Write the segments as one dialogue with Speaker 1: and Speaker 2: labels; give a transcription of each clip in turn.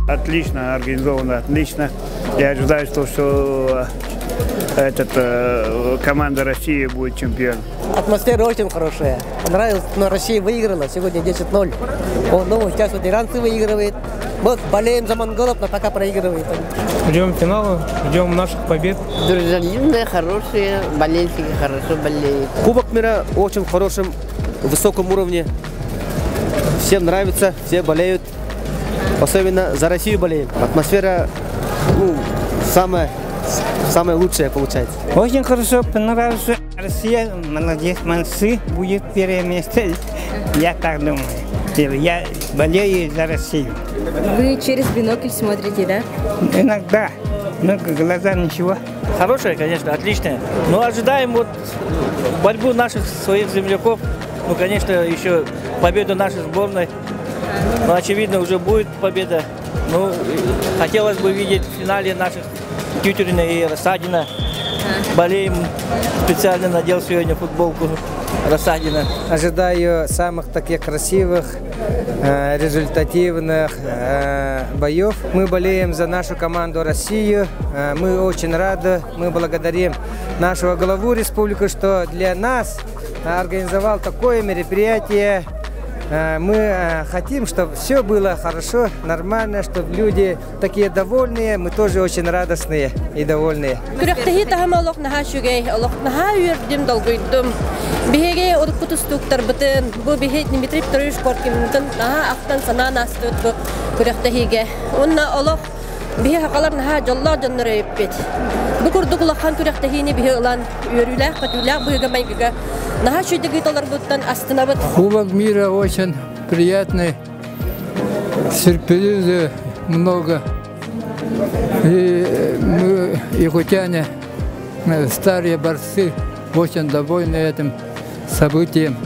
Speaker 1: Отлично организовано, отлично. Я ожидаю, что команда России будет чемпионом.
Speaker 2: Атмосфера очень хорошая. Понравилось, но Россия выиграла. Сегодня 10-0. Ну, сейчас вот иранцы выигрывают. Вот болеем за монголов, но пока проигрывают.
Speaker 3: Ждем финала, ждем наших побед.
Speaker 4: Дружелюбные, хорошие, болельщики хорошо болеют.
Speaker 2: Кубок мира очень хорошем, высоком уровне. Всем нравится, все болеют. Особенно за Россию болеем. Атмосфера самая лучшая получается.
Speaker 3: Очень хорошо, понравилась Россия. Молодец, молодцы. Будет первое место. Я так думаю. Я болею за Россию.
Speaker 5: Вы через бинокль смотрите, да?
Speaker 3: Иногда. Но глаза ничего.
Speaker 6: Хорошая, конечно, отличная. Но ожидаем вот борьбу наших своих земляков. Ну, конечно, еще победу нашей сборной. Но, очевидно, уже будет победа. Ну, хотелось бы видеть в финале наших Тютюрина и Рассадина. Болеем. Специально надел сегодня футболку Рассадина.
Speaker 7: Ожидаю самых таких красивых, результативных боев. Мы болеем за нашу команду Россию. Мы очень рады. Мы благодарим нашего главу республики, что для нас организовал такое мероприятие. Мы хотим, чтобы все было хорошо, нормально, чтобы люди такие довольные, мы тоже очень радостные и довольные.
Speaker 8: Бие хакалар наха жоллар жаннары еппет. Бу курдугулахан күрәхтәһине бие улан үрүләх патуләх буйга майгага. Наха шуйдыгы толар буттан астынабыт.
Speaker 9: Кубок мира очень приятный. Сюрпризы много. И мы, якутяне, старые борцы, очень довольны этим событием.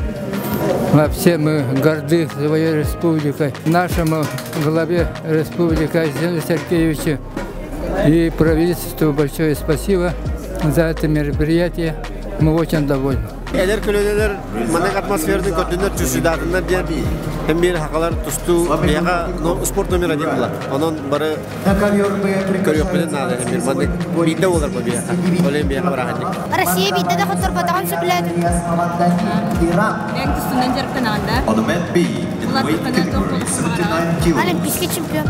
Speaker 9: Вообще мы горды своей республикой, нашему главе республики Александру Сергеевичу и правительству большое спасибо за это мероприятие. Мы очень довольны.
Speaker 10: Россия битede хатırpatan süpület.
Speaker 5: Renk üstünden cerip kanalda.
Speaker 10: Олимпийский чемпион.